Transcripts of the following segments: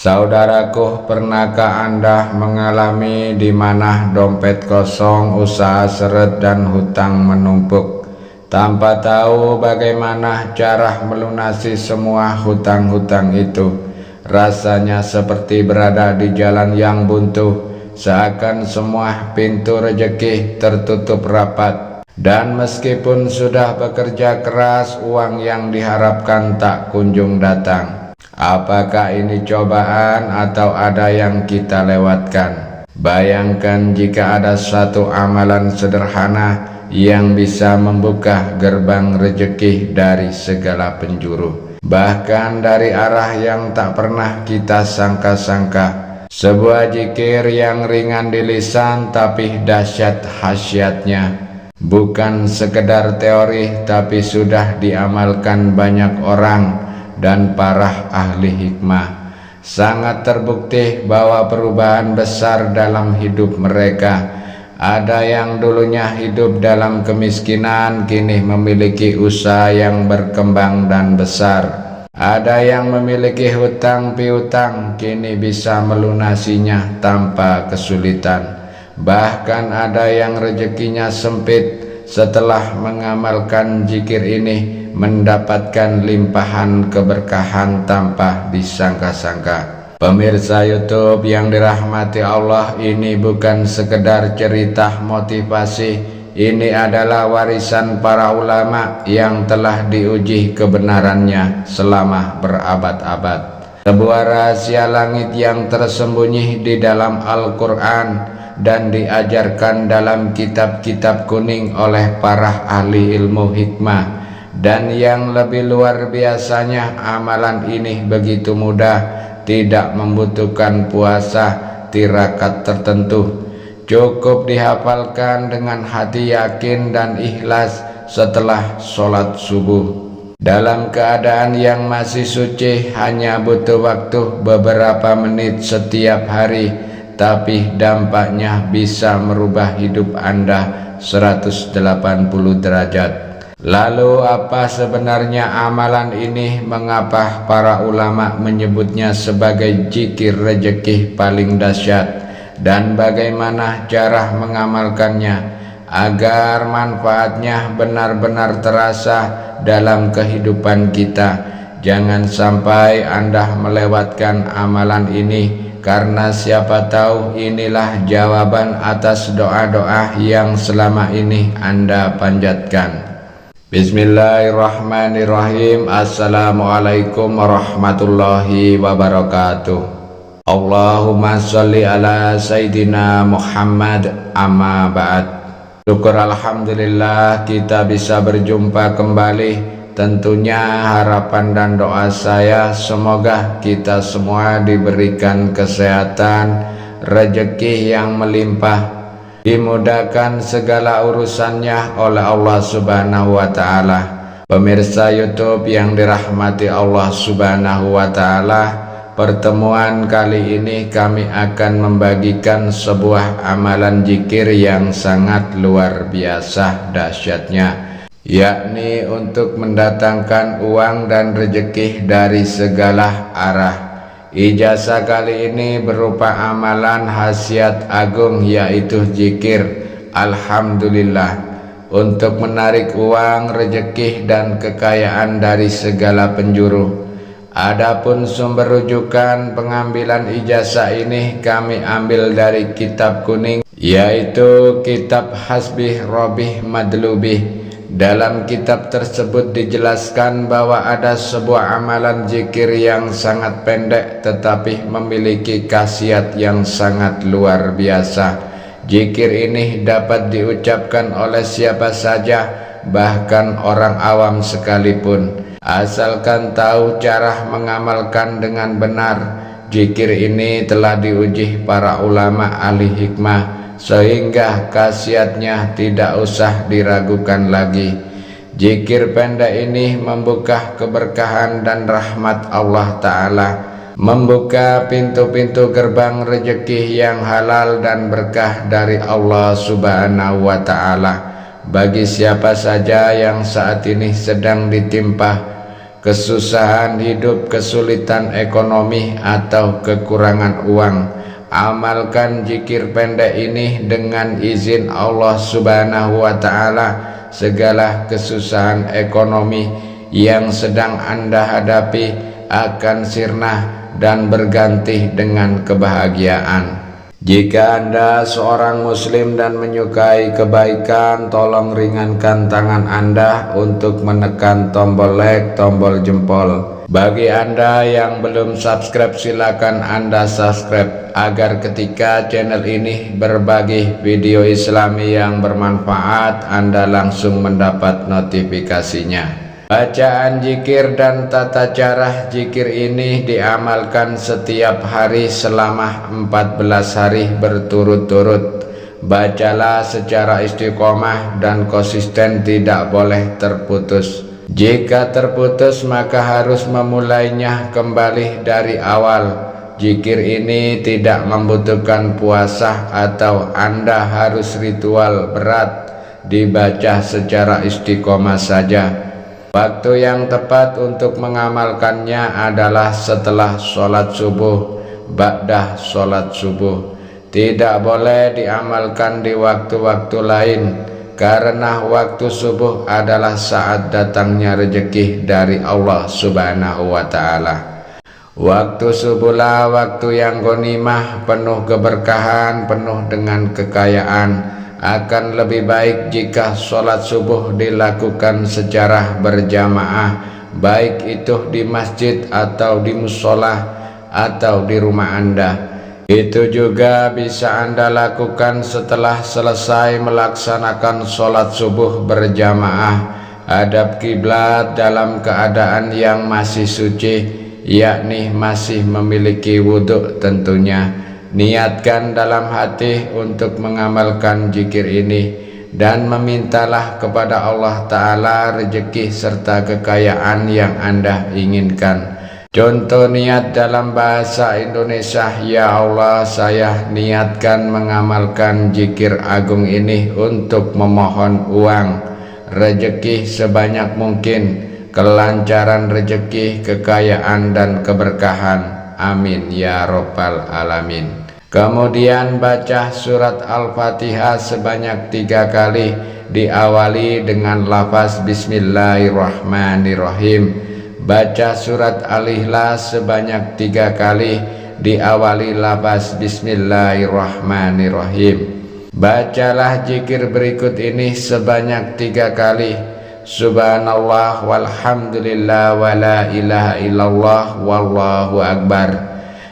Saudaraku, pernahkah Anda mengalami di mana dompet kosong, usaha seret dan hutang menumpuk, tanpa tahu bagaimana cara melunasi semua hutang-hutang itu? Rasanya seperti berada di jalan yang buntu, seakan semua pintu rezeki tertutup rapat. Dan meskipun sudah bekerja keras, uang yang diharapkan tak kunjung datang. Apakah ini cobaan atau ada yang kita lewatkan? Bayangkan jika ada satu amalan sederhana yang bisa membuka gerbang rezeki dari segala penjuru, bahkan dari arah yang tak pernah kita sangka-sangka. Sebuah zikir yang ringan di lisan tapi dahsyat khasiatnya. Bukan sekedar teori tapi sudah diamalkan banyak orang dan para ahli hikmah. Sangat terbukti bahwa perubahan besar dalam hidup mereka. Ada yang dulunya hidup dalam kemiskinan kini memiliki usaha yang berkembang dan besar. Ada yang memiliki hutang piutang kini bisa melunasinya tanpa kesulitan. Bahkan ada yang rezekinya sempit setelah mengamalkan zikir ini mendapatkan limpahan keberkahan tanpa disangka-sangka. Pemirsa YouTube yang dirahmati Allah, ini bukan sekedar cerita motivasi. Ini adalah warisan para ulama yang telah diuji kebenarannya selama berabad-abad. Sebuah rahasia langit yang tersembunyi di dalam Al-Quran dan diajarkan dalam kitab-kitab kuning oleh para ahli ilmu hikmah. Dan yang lebih luar biasanya, amalan ini begitu mudah, tidak membutuhkan puasa, tirakat tertentu. Cukup dihafalkan dengan hati yakin dan ikhlas setelah sholat subuh. Dalam keadaan yang masih suci, hanya butuh waktu beberapa menit setiap hari, tapi dampaknya bisa merubah hidup Anda 180 derajat. Lalu apa sebenarnya amalan ini? Mengapa para ulama menyebutnya sebagai zikir rezeki paling dahsyat? Dan bagaimana cara mengamalkannya agar manfaatnya benar-benar terasa dalam kehidupan kita? Jangan sampai Anda melewatkan amalan ini, karena siapa tahu inilah jawaban atas doa-doa yang selama ini Anda panjatkan. Bismillahirrahmanirrahim. Assalamualaikum warahmatullahi wabarakatuh. Allahumma sholli ala Sayyidina Muhammad, amma ba'd. Syukur alhamdulillah kita bisa berjumpa kembali. Tentunya harapan dan doa saya semoga kita semua diberikan kesehatan, rezeki yang melimpah, dimudahkan segala urusannya oleh Allah Subhanahu wa Ta'ala. Pemirsa YouTube yang dirahmati Allah Subhanahu wa Ta'ala, pertemuan kali ini kami akan membagikan sebuah amalan zikir yang sangat luar biasa dahsyatnya, yakni untuk mendatangkan uang dan rezeki dari segala arah. Ijazah kali ini berupa amalan khasiat agung, yaitu zikir Alhamdulillah, untuk menarik uang, rezeki dan kekayaan dari segala penjuru. Adapun sumber rujukan pengambilan ijazah ini kami ambil dari kitab kuning, yaitu kitab Hasbih Robih Madlubih. Dalam kitab tersebut dijelaskan bahwa ada sebuah amalan zikir yang sangat pendek tetapi memiliki khasiat yang sangat luar biasa. Zikir ini dapat diucapkan oleh siapa saja, bahkan orang awam sekalipun, asalkan tahu cara mengamalkan dengan benar. Zikir ini telah diuji para ulama ahli hikmah, sehingga khasiatnya tidak usah diragukan lagi. Zikir pendek ini membuka keberkahan dan rahmat Allah Ta'ala, membuka pintu-pintu gerbang rezeki yang halal dan berkah dari Allah Subhanahu wa Ta'ala bagi siapa saja yang saat ini sedang ditimpa kesusahan hidup, kesulitan ekonomi, atau kekurangan uang, amalkan zikir pendek ini. Dengan izin Allah Subhanahu wa Ta'ala, segala kesusahan ekonomi yang sedang Anda hadapi akan sirna dan berganti dengan kebahagiaan. Jika Anda seorang muslim dan menyukai kebaikan, tolong ringankan tangan Anda untuk menekan tombol like, tombol jempol. Bagi Anda yang belum subscribe, silakan Anda subscribe agar ketika channel ini berbagi video Islami yang bermanfaat, Anda langsung mendapat notifikasinya. Bacaan zikir dan tata cara zikir ini diamalkan setiap hari selama 14 hari berturut-turut. Bacalah secara istiqomah dan konsisten, tidak boleh terputus. Jika terputus maka harus memulainya kembali dari awal. Zikir ini tidak membutuhkan puasa atau Anda harus ritual berat, dibaca secara istiqomah saja. Waktu yang tepat untuk mengamalkannya adalah setelah sholat subuh, ba'dah sholat subuh. Tidak boleh diamalkan di waktu-waktu lain, karena waktu subuh adalah saat datangnya rezeki dari Allah Subhanahu wa Ta'ala. Waktu subuhlah waktu yang ghanimah, penuh keberkahan, penuh dengan kekayaan. Akan lebih baik jika sholat subuh dilakukan secara berjamaah, baik itu di masjid atau di musola atau di rumah Anda. Itu juga bisa Anda lakukan setelah selesai melaksanakan sholat subuh berjamaah. Hadap kiblat dalam keadaan yang masih suci, yakni masih memiliki wudhu tentunya. Niatkan dalam hati untuk mengamalkan zikir ini dan memintalah kepada Allah Ta'ala rezeki serta kekayaan yang Anda inginkan. Contoh niat dalam bahasa Indonesia: ya Allah, saya niatkan mengamalkan zikir agung ini untuk memohon uang, rezeki sebanyak mungkin, kelancaran rezeki, kekayaan dan keberkahan. Amin ya Rabbal Alamin. Kemudian baca surat Al-Fatihah sebanyak 3 kali, diawali dengan lafaz Bismillahirrahmanirrahim. Baca surat Al-Ikhlas sebanyak 3 kali, diawali lafaz Bismillahirrahmanirrahim. Bacalah zikir berikut ini sebanyak 3 kali: Subhanallah walhamdulillah wa la ilaha illallah wallahu akbar.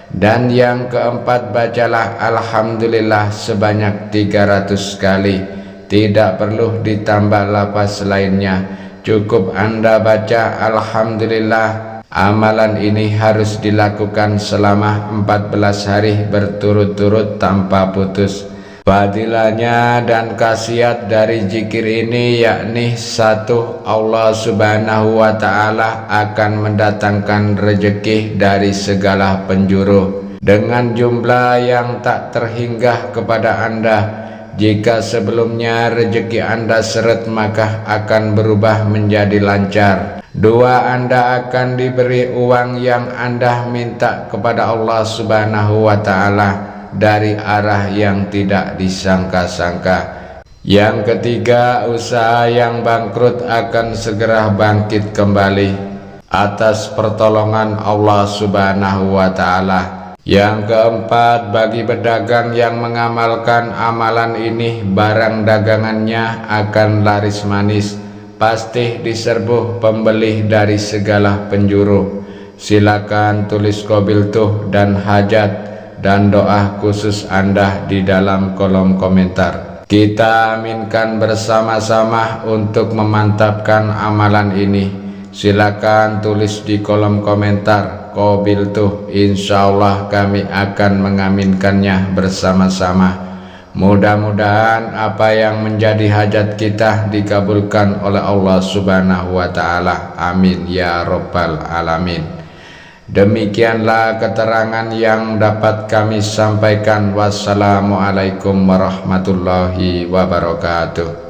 Dan yang keempat, bacalah Alhamdulillah sebanyak 300 kali. Tidak perlu ditambah lafaz lainnya, cukup Anda baca Alhamdulillah. Amalan ini harus dilakukan selama 14 hari berturut-turut tanpa putus. Fadilahnya dan khasiat dari zikir ini yakni: 1. Allah Subhanahu wa Ta'ala akan mendatangkan rezeki dari segala penjuru dengan jumlah yang tak terhingga kepada Anda. Jika sebelumnya rezeki Anda seret, maka akan berubah menjadi lancar. 2. Anda akan diberi uang yang Anda minta kepada Allah Subhanahu wa Ta'ala dari arah yang tidak disangka-sangka. Yang ketiga, usaha yang bangkrut akan segera bangkit kembali atas pertolongan Allah Subhanahu wa Ta'ala. Yang keempat, bagi pedagang yang mengamalkan amalan ini, barang dagangannya akan laris manis, pasti diserbu pembeli dari segala penjuru. Silakan tulis qabiltuh dan hajat dan doa khusus Anda di dalam kolom komentar. Kita aminkan bersama-sama untuk memantapkan amalan ini. Silakan tulis di kolom komentar qabiltuh. Insyaallah kami akan mengaminkannya bersama-sama. Mudah-mudahan apa yang menjadi hajat kita dikabulkan oleh Allah Subhanahu wa Ta'ala. Amin ya Rabbal Alamin. Demikianlah keterangan yang dapat kami sampaikan. Wassalamualaikum warahmatullahi wabarakatuh.